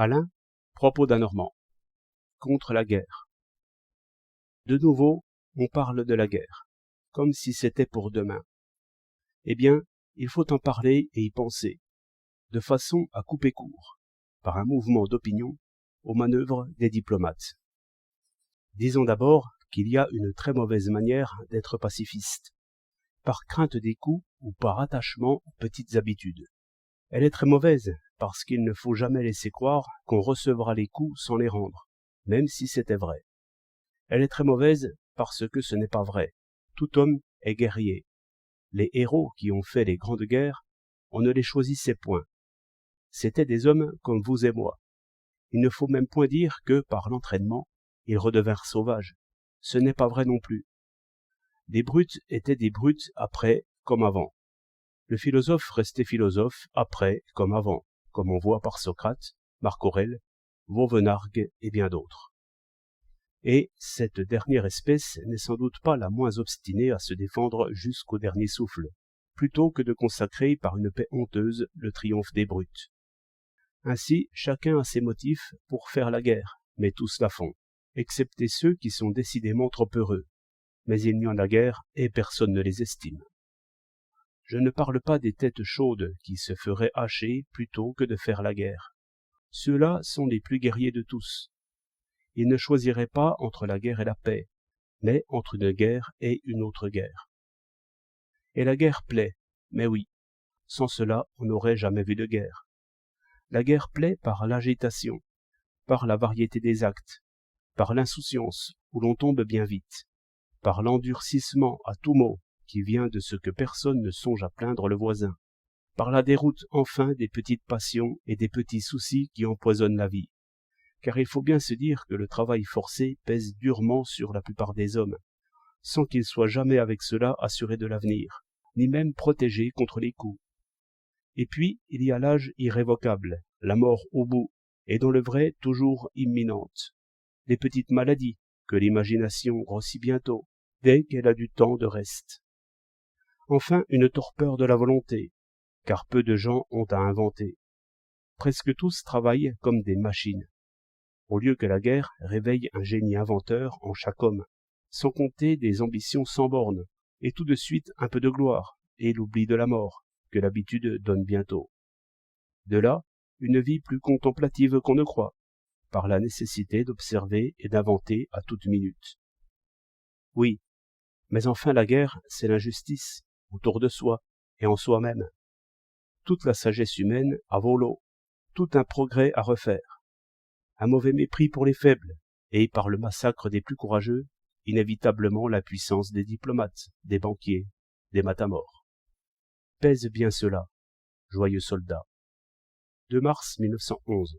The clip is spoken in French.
Alain, propos d'un Normand. Contre la guerre. De nouveau, on parle de la guerre, comme si c'était pour demain. Eh bien, il faut en parler et y penser, de façon à couper court, par un mouvement d'opinion, aux manœuvres des diplomates. Disons d'abord qu'il y a une très mauvaise manière d'être pacifiste, par crainte des coups ou par attachement aux petites habitudes. Elle est très mauvaise parce qu'il ne faut jamais laisser croire qu'on recevra les coups sans les rendre, même si c'était vrai. Elle est très mauvaise parce que ce n'est pas vrai. Tout homme est guerrier. Les héros qui ont fait les grandes guerres, on ne les choisissait point. C'étaient des hommes comme vous et moi. Il ne faut même point dire que, par l'entraînement, ils redevinrent sauvages. Ce n'est pas vrai non plus. Des brutes étaient des brutes après comme avant. Le philosophe restait philosophe après comme avant, comme on voit par Socrate, Marc Aurèle, Vauvenargues et bien d'autres. Et cette dernière espèce n'est sans doute pas la moins obstinée à se défendre jusqu'au dernier souffle, plutôt que de consacrer par une paix honteuse le triomphe des brutes. Ainsi, chacun a ses motifs pour faire la guerre, mais tous la font, excepté ceux qui sont décidément trop heureux. Mais il n'y en a guère et personne ne les estime. Je ne parle pas des têtes chaudes qui se feraient hacher plutôt que de faire la guerre. Ceux-là sont les plus guerriers de tous. Ils ne choisiraient pas entre la guerre et la paix, mais entre une guerre et une autre guerre. Et la guerre plaît, mais oui, sans cela on n'aurait jamais vu de guerre. La guerre plaît par l'agitation, par la variété des actes, par l'insouciance où l'on tombe bien vite, par l'endurcissement à tout mot qui vient de ce que personne ne songe à plaindre le voisin, par la déroute enfin des petites passions et des petits soucis qui empoisonnent la vie. Car il faut bien se dire que le travail forcé pèse durement sur la plupart des hommes, sans qu'ils soient jamais avec cela assurés de l'avenir, ni même protégés contre les coups. Et puis, il y a l'âge irrévocable, la mort au bout, et dans le vrai toujours imminente, les petites maladies que l'imagination grossit bientôt, dès qu'elle a du temps de reste. Enfin, une torpeur de la volonté, car peu de gens ont à inventer. Presque tous travaillent comme des machines, au lieu que la guerre réveille un génie inventeur en chaque homme, sans compter des ambitions sans bornes, et tout de suite un peu de gloire, et l'oubli de la mort, que l'habitude donne bientôt. De là, une vie plus contemplative qu'on ne croit, par la nécessité d'observer et d'inventer à toute minute. Oui, mais enfin la guerre, c'est l'injustice, autour de soi et en soi-même. Toute la sagesse humaine à volo, tout un progrès à refaire. Un mauvais mépris pour les faibles, et par le massacre des plus courageux, inévitablement la puissance des diplomates, des banquiers, des matamores. Pèse bien cela, joyeux soldats. 2 mars 1911.